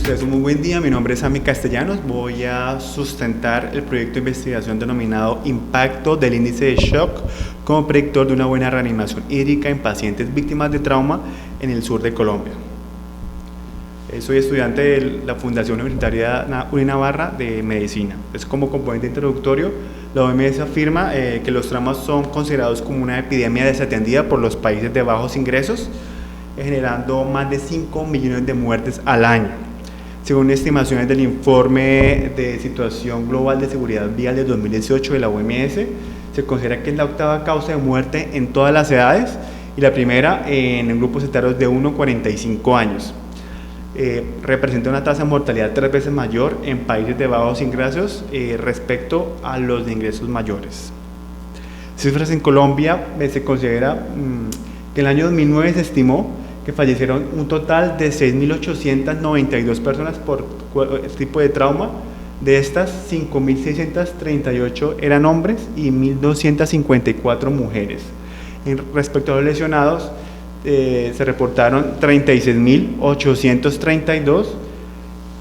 ustedes un muy buen día. Mi nombre es Sammy Castellanos. Voy a sustentar el proyecto de investigación denominado Impacto del índice de shock como predictor de una buena reanimación hídrica en pacientes víctimas de trauma en el sur de Colombia. Soy estudiante de la Fundación Universitaria Navarra de Medicina. Como componente introductorio, la OMS afirma que los traumas son considerados como una epidemia desatendida por los países de bajos ingresos, generando más de 5 millones de muertes al año. Según estimaciones del informe de situación global de seguridad vial de 2018 de la OMS, se considera que es la octava causa de muerte en todas las edades y la primera en grupos etarios de 1 a 45 años. Representa una tasa de mortalidad 3 veces mayor en países de bajos ingresos respecto a los de ingresos mayores. Cifras en Colombia, se considera que en el año 2009 se estimó que fallecieron un total de 6.892 personas por tipo de trauma. De estas, 5.638 eran hombres y 1.254 mujeres. Respecto a los lesionados, se reportaron 36.832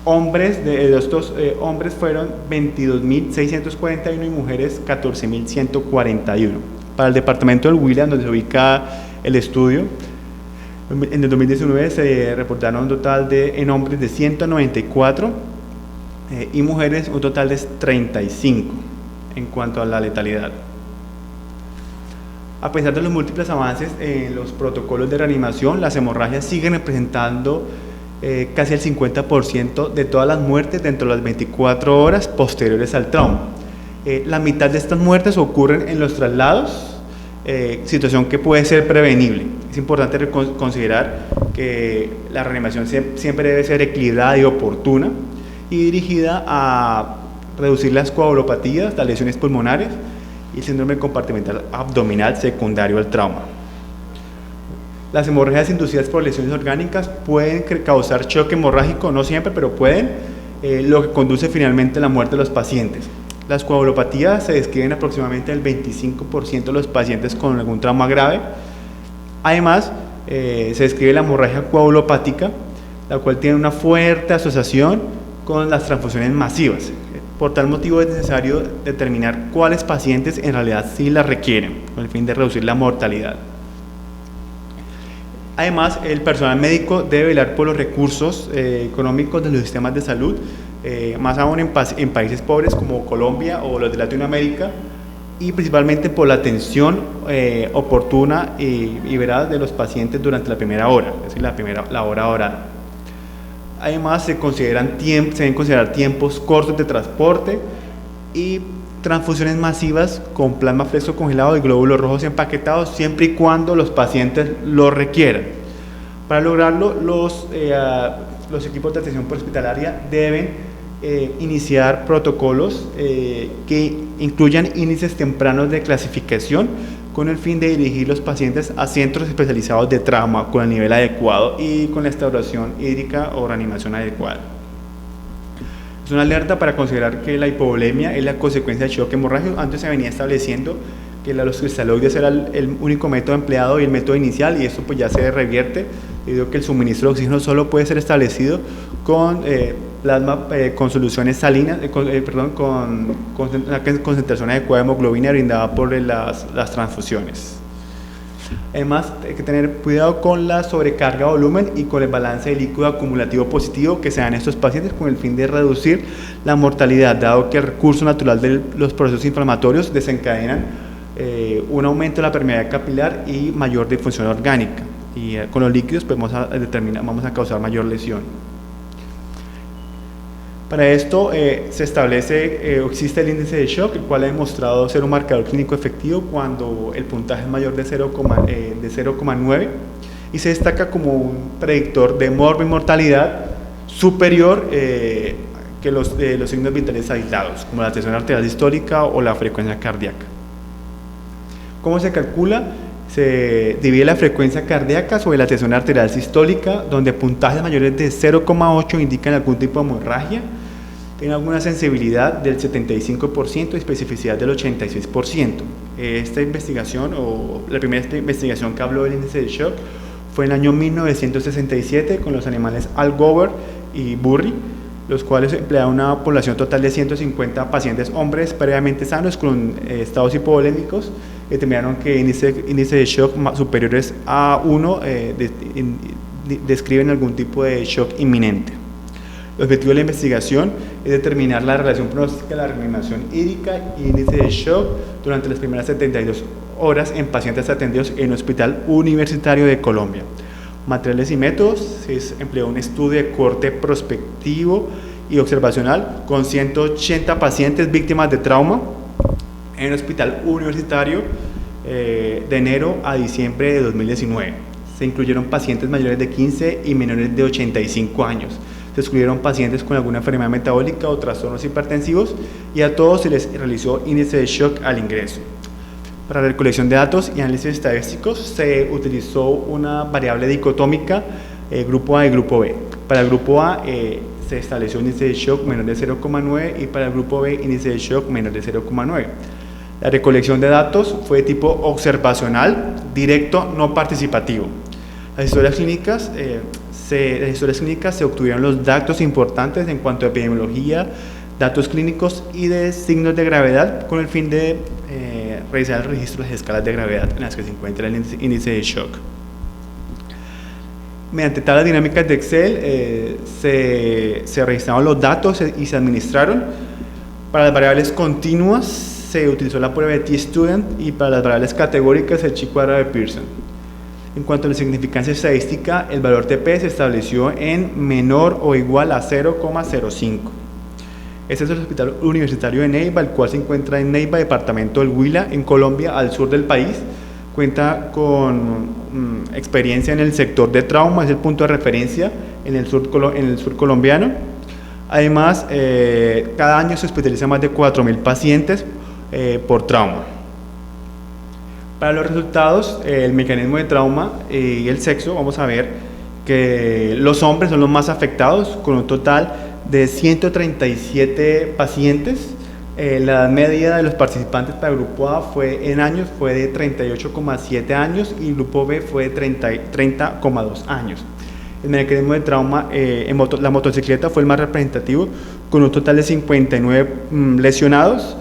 hombres. De estos hombres fueron 22.641 y mujeres 14.141. Para el departamento del Huila, donde se ubica el estudio, en el 2019 se reportaron un total en hombres de 194 y mujeres un total de 35 en cuanto a la letalidad. A pesar de los múltiples avances en los protocolos de reanimación, las hemorragias siguen representando casi el 50% de todas las muertes dentro de las 24 horas posteriores al trauma. La mitad de estas muertes ocurren en los traslados, situación que puede ser prevenible. Es importante considerar que la reanimación siempre debe ser equilibrada y oportuna y dirigida a reducir las coagulopatías, las lesiones pulmonares y el síndrome compartimental abdominal secundario al trauma. Las hemorragias inducidas por lesiones orgánicas pueden causar choque hemorrágico, no siempre, pero pueden, lo que conduce finalmente a la muerte de los pacientes. Las coagulopatías se describen aproximadamente el 25% de los pacientes con algún trauma grave. Además, se describe la hemorragia coagulopática, la cual tiene una fuerte asociación con las transfusiones masivas. Por tal motivo es necesario determinar cuáles pacientes en realidad sí las requieren, con el fin de reducir la mortalidad. Además, el personal médico debe velar por los recursos económicos de los sistemas de salud, más aún en países pobres como Colombia o los de Latinoamérica, y principalmente por la atención oportuna y veraz de los pacientes durante la primera hora, es decir, la hora oral. Además, se deben considerar tiempos cortos de transporte y transfusiones masivas con plasma fresco congelado y glóbulos rojos empaquetados, siempre y cuando los pacientes lo requieran. Para lograrlo, los equipos de atención prehospitalaria deben iniciar protocolos que incluyan índices tempranos de clasificación con el fin de dirigir los pacientes a centros especializados de trauma con el nivel adecuado y con la restauración hídrica o reanimación adecuada. Es una alerta para considerar que la hipovolemia es la consecuencia de choque hemorrágico. Antes se venía estableciendo que los cristaloides era el único método empleado y el método inicial, y esto pues ya se revierte debido a que el suministro de oxígeno solo puede ser establecido con plasma con soluciones salinas, con una concentración adecuada de hemoglobina brindada por las transfusiones. Además, hay que tener cuidado con la sobrecarga de volumen y con el balance de líquido acumulativo positivo que se da en estos pacientes con el fin de reducir la mortalidad, dado que el recurso natural de los procesos inflamatorios desencadenan un aumento de la permeabilidad capilar y mayor difusión orgánica, y con los líquidos pues vamos a causar mayor lesión. Para esto existe el índice de shock, el cual ha demostrado ser un marcador clínico efectivo cuando el puntaje es mayor de 0,9 y se destaca como un predictor de mortalidad superior que los signos vitales aislados, como la tensión arterial sistólica o la frecuencia cardíaca. ¿Cómo se calcula? Se divide la frecuencia cardíaca sobre la tensión arterial sistólica, donde puntajes mayores de 0,8 indican algún tipo de hemorragia, tiene alguna sensibilidad del 75% y especificidad del 86%. Esta investigación, o la primera investigación que habló del índice de shock, fue en el año 1967 con los animales Al Gover y Burri, los cuales emplearon una población total de 150 pacientes hombres previamente sanos con estados hipovolémicos, determinaron que índice de shock superiores a 1 describen algún tipo de shock inminente. El objetivo de la investigación es determinar la relación pronóstica de la reanimación hídrica y índice de shock durante las primeras 72 horas en pacientes atendidos en un hospital universitario de Colombia. Materiales y métodos: se empleó un estudio de corte prospectivo y observacional con 180 pacientes víctimas de trauma en un hospital universitario de enero a diciembre de 2019. Se incluyeron pacientes mayores de 15 y menores de 85 años. Se excluyeron pacientes con alguna enfermedad metabólica o trastornos hipertensivos y a todos se les realizó índice de shock al ingreso. Para la recolección de datos y análisis estadísticos se utilizó una variable dicotómica grupo A y grupo B. Para el grupo A se estableció un índice de shock menor de 0,9 y para el grupo B índice de shock menor de 0,9. La recolección de datos fue de tipo observacional, directo, no participativo. Las historias clínicas se obtuvieron los datos importantes en cuanto a epidemiología, datos clínicos y de signos de gravedad con el fin de realizar el registro de las escalas de gravedad en las que se encuentra el índice de shock. Mediante tablas dinámicas de Excel se registraron los datos y se administraron. Para las variables continuas se utilizó la prueba de T-Student y para las variables categóricas el chi-cuadrado de Pearson. En cuanto a la significancia estadística, el valor TP se estableció en menor o igual a 0,05. Este es el Hospital Universitario de Neiva, el cual se encuentra en Neiva, departamento del Huila, en Colombia, al sur del país. Cuenta con experiencia en el sector de trauma, es el punto de referencia en el sur colombiano. Además, cada año se hospitalizan más de 4.000 pacientes por trauma. Para los resultados, el mecanismo de trauma y el sexo, vamos a ver que los hombres son los más afectados, con un total de 137 pacientes. La edad media de los participantes para el grupo A en años fue de 38,7 años y el grupo B fue de 30,2 años. El mecanismo de trauma, la motocicleta fue el más representativo, con un total de 59 lesionados.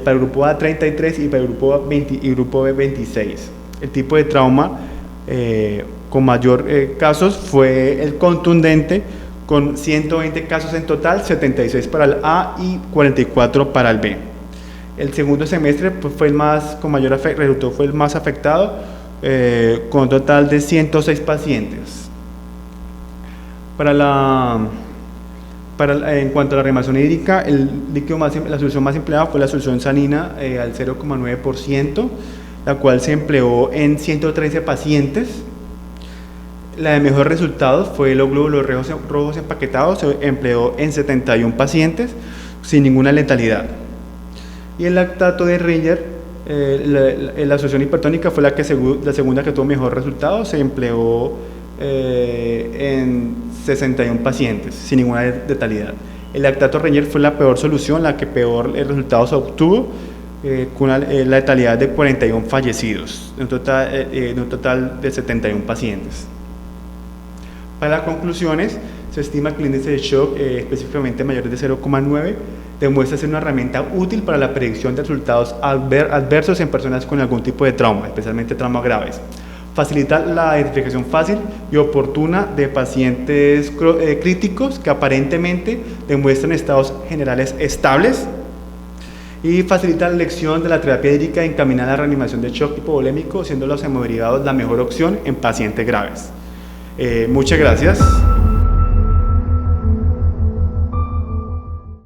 Para el grupo A 33 y para el grupo B 26. El tipo de trauma con mayor casos fue el contundente, con 120 casos en total, 76 para el A y 44 para el B. El segundo semestre pues, fue el más afectado, con un total de 106 pacientes. En cuanto a la reanimación hídrica, la solución más empleada fue la solución salina al 0,9%, la cual se empleó en 113 pacientes. La de mejor resultados fue los glóbulos rojos empaquetados, se empleó en 71 pacientes sin ninguna letalidad. Y el lactato de Ringer, la solución hipertónica fue la segunda que tuvo mejor resultado, se empleó en 61 pacientes sin ninguna letalidad. El lactato Ringer fue la peor solución, la que peor resultados se obtuvo, con una letalidad de 41 fallecidos, en un total de 71 pacientes. Para las conclusiones, se estima que el índice de shock, específicamente mayores de 0,9, demuestra ser una herramienta útil para la predicción de resultados adversos en personas con algún tipo de trauma, especialmente traumas graves. Facilita la identificación fácil y oportuna de pacientes críticos que aparentemente demuestran estados generales estables, y facilita la elección de la terapia hídrica encaminada a la reanimación de shock hipovolémico, siendo los hemoderivados la mejor opción en pacientes graves. Muchas gracias.